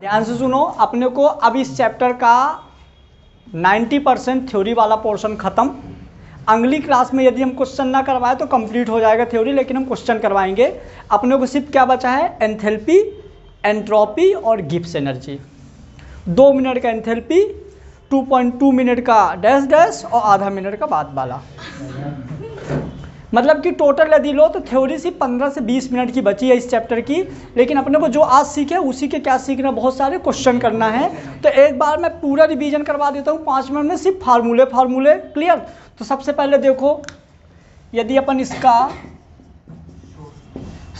ध्यान से सुनो, अपने को अब इस चैप्टर का 90% थ्योरी वाला पोर्शन खत्म। अगली क्लास में यदि हम क्वेश्चन ना करवाए तो कंप्लीट हो जाएगा थ्योरी, लेकिन हम क्वेश्चन करवाएंगे। अपने को सिर्फ क्या बचा है, एंथैल्पी, एंट्रोपी और गिब्स एनर्जी। 2 मिनट का एंथैल्पी, 2.2 मिनट का डैश डैश और आधा मिनट का बाद वाला। मतलब कि टोटल यदि लो तो थ्योरी सिर्फ 15 से 20 मिनट की बची है इस चैप्टर की। लेकिन अपने को जो आज सीखे उसी के क्या सीखना, बहुत सारे क्वेश्चन करना है। तो एक बार मैं पूरा रिवीजन करवा देता हूँ 5 मिनट में, सिर्फ फार्मूले क्लियर। तो सबसे पहले देखो, यदि अपन इसका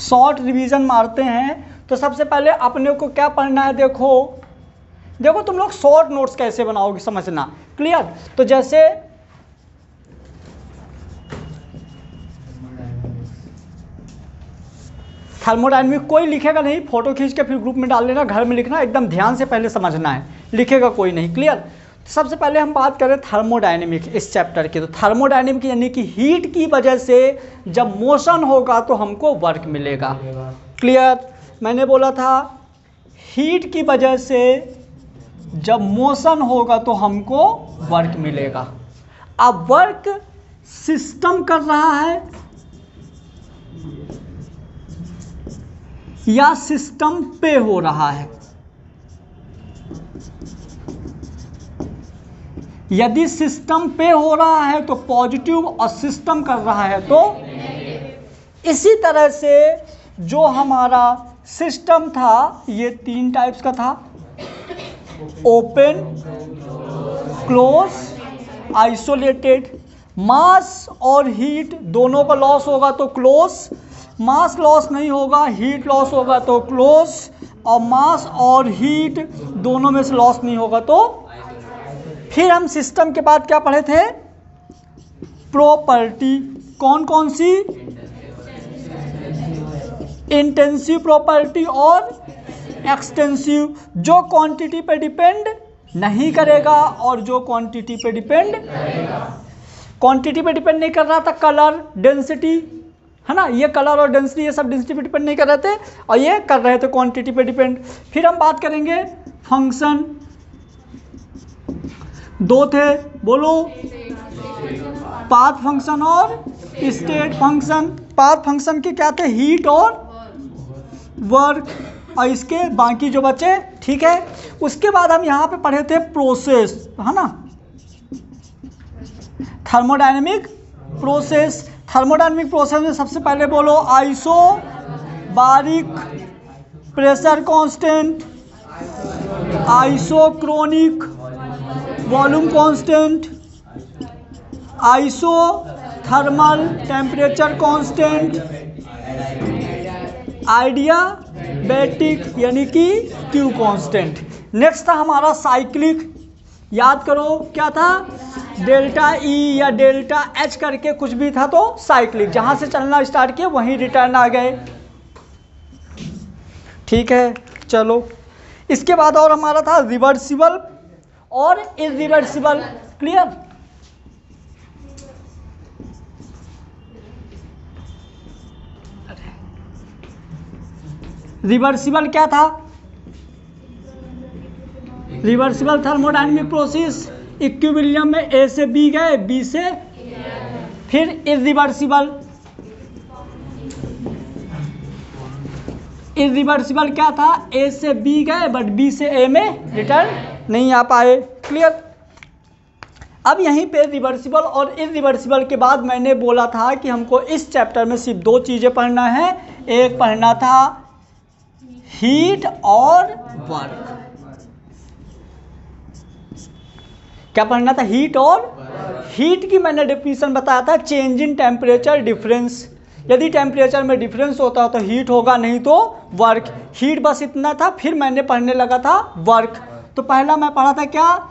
शॉर्ट रिवीजन मारते हैं तो सबसे पहले अपने को क्या पढ़ना है। देखो तुम लोग शॉर्ट नोट्स कैसे बनाओगे समझना, क्लियर। तो जैसे थर्मोडायनेमिक कोई लिखेगा नहीं, फोटो खींच के फिर ग्रुप में डाल लेना, घर में लिखना, एकदम ध्यान से पहले समझना है, लिखेगा कोई नहीं, क्लियर। तो सबसे पहले हम बात करें थर्मोडायनेमिक इस चैप्टर की। तो थर्मोडायनेमिक यानी कि हीट की वजह से जब मोशन होगा तो हमको वर्क मिलेगा, क्लियर। मैंने बोला था हीट की वजह से जब मोशन होगा तो हमको वर्क मिलेगा। अब वर्क सिस्टम कर रहा है या सिस्टम पे हो रहा है। यदि सिस्टम पे हो रहा है तो पॉजिटिव, और सिस्टम कर रहा है तो इसी तरह से जो हमारा सिस्टम था ये 3 टाइप्स का था, ओपन, क्लोज, आइसोलेटेड। मास और हीट दोनों का लॉस होगा तो क्लोज, मास लॉस नहीं होगा, हीट लॉस होगा तो क्लोज, और मास और हीट दोनों में से लॉस नहीं होगा तो। फिर हम सिस्टम के बाद क्या पढ़े थे, प्रॉपर्टी। कौन कौन सी, इंटेंसिव प्रॉपर्टी और एक्सटेंसिव। जो क्वांटिटी पे डिपेंड नहीं करेगा और जो क्वांटिटी पे डिपेंड, क्वांटिटी पे डिपेंड नहीं कर रहा था, कलर, डेंसिटी, है ना, ये कलर और डेंसिटी ये सब डेंसिटी पे डिपेंड नहीं कर रहे थे, और ये कर रहे थे क्वांटिटी पे डिपेंड। फिर हम बात करेंगे फंक्शन, 2 थे, बोलो, पाथ फंक्शन और स्टेट फंक्शन। पाथ फंक्शन के क्या थे, हीट और वर्क, और इसके बाकी जो बचे, ठीक है। उसके बाद हम यहाँ पे पढ़े थे प्रोसेस, है ना, थर्मोडायनेमिक प्रोसेस। थर्मोडायनेमिक प्रोसेस में सबसे पहले बोलो isobaric pressure constant, isochronic volume constant, isothermal temperature constant, adiabatic यानी कि क्यू कांस्टेंट। नेक्स्ट था हमारा साइक्लिक, याद करो क्या था, डेल्टा ई या डेल्टा एच करके कुछ भी था तो साइक्लिक, जहां से चलना स्टार्ट किया वहीं रिटर्न आ गए, ठीक है। चलो इसके बाद और हमारा था रिवर्सिबल और इरिवर्सिबल, क्लियर। रिवर्सिबल क्या था, रिवर्सिबल थर्मोडायनेमिक प्रोसेस, इक्विलिब्रियम में ए से बी गए, बी से, फिर इरिवर्सिबल। इरिवर्सिबल क्या था, ए से बी गए बट बी से ए में रिटर्न नहीं आ पाए, क्लियर। अब यहीं पे रिवर्सिबल और इरिवर्सिबल के बाद मैंने बोला था कि हमको इस चैप्टर में सिर्फ 2 चीज़ें पढ़ना है। एक पढ़ना था हीट और वर्क। क्या पढ़ना था, हीट और, हीट की मैंने डेफिनेशन बताया था, चेंज इन टेम्परेचर डिफरेंस। यदि टेम्परेचर में डिफरेंस होता तो हीट होगा, नहीं तो वर्क। हीट बस इतना था, फिर मैंने पढ़ने लगा था वर्क। तो पहला मैं पढ़ा था क्या,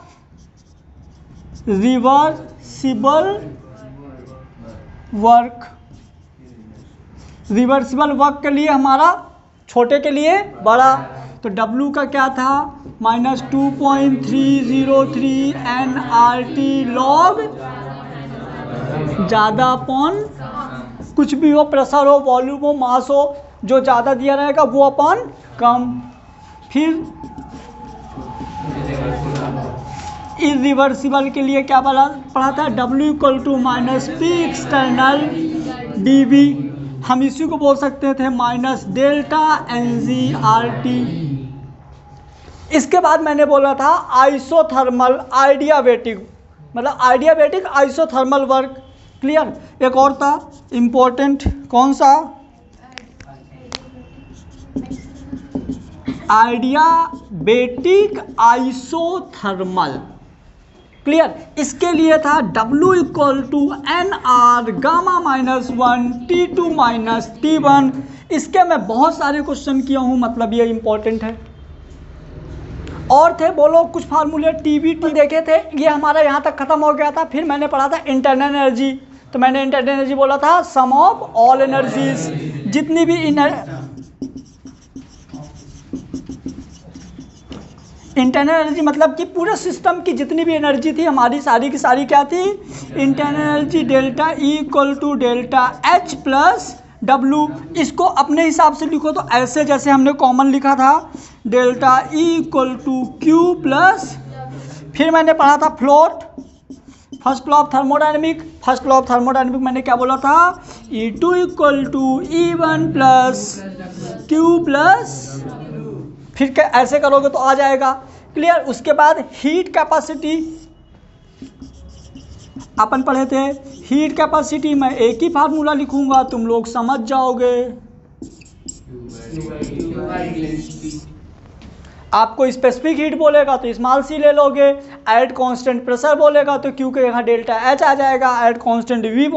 रिवर्सिबल वर्क। रिवर्सिबल वर्क के लिए हमारा, छोटे के लिए बड़ा, तो W का क्या था, -2.303 nRT log, ज़्यादा अपॉन कुछ भी हो, प्रेशर हो, वॉल्यूम हो, मास हो, जो ज़्यादा दिया रहेगा वो अपन कम। फिर इरिवर्सिबल के लिए क्या पढ़ा था, W equal to minus P external dV, हम इसी को बोल सकते थे माइनस डेल्टा NGRT। इसके बाद मैंने बोला था आइसोथर्मल आइडियाबैटिक, मतलब आइडियाबैटिक आइसोथर्मल वर्क। क्लियर। एक और था इम्पोर्टेंट, कौन सा, आइडियाबैटिक आइसोथर्मल। क्लियर। इसके लिए था W equal to NR gamma minus 1 T2 minus T1। इसके मैं बहुत सारे क्वेश्चन किया हूँ, मतलब ये इंपॉर्टेंट है। और थे बोलो कुछ फार्मूले, TBT देखे थे, ये हमारा यहाँ तक खत्म हो गया था। फिर मैंने पढ़ा था इंटरनल एनर्जी, तो मैंने इंटरनल एनर्जी बोला था सम ऑफ ऑल एनर्जीज, जितनी भी इंटरनल एनर्जी मतलब कि पूरे सिस्टम की जितनी भी एनर्जी थी हमारी सारी की सारी क्या थी, internal energy delta E equal to delta H plus W। इसको अपने हिसाब से लिखो तो ऐसे, जैसे हमने कॉमन लिखा था delta E equal to Q plus, फिर मैंने पढ़ा था float, first law of thermodynamic. First law of thermodynamic मैंने क्या बोला था, E2 equal to E1 plus Q plus, फिर ऐसे करोगे तो आ जाएगा। क्लियर। उसके बाद हीट कैपेसिटी अपन पढ़े थे, हीट कैपेसिटी मैं एक ही फार्मूला लिखूंगा, तुम लोग समझ जाओगे। आपको स्पेसिफिक हीट बोलेगा तो स्मॉल सी ले लोगे, एट कांस्टेंट प्रेशर बोलेगा तो क्योंकि यहाँ डेल्टा H आ जाएगा, एट कांस्टेंट V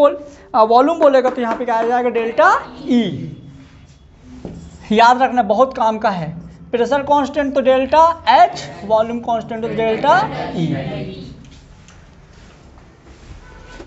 वॉल्यूम बोलेगा तो यहाँ पे क्या आ जाएगा, डेल्टा E। याद रखना बहुत काम का है, प्रेशर कांस्टेंट तो डेल्टा H, वॉल्यूम कांस्टेंट तो डेल्टा E।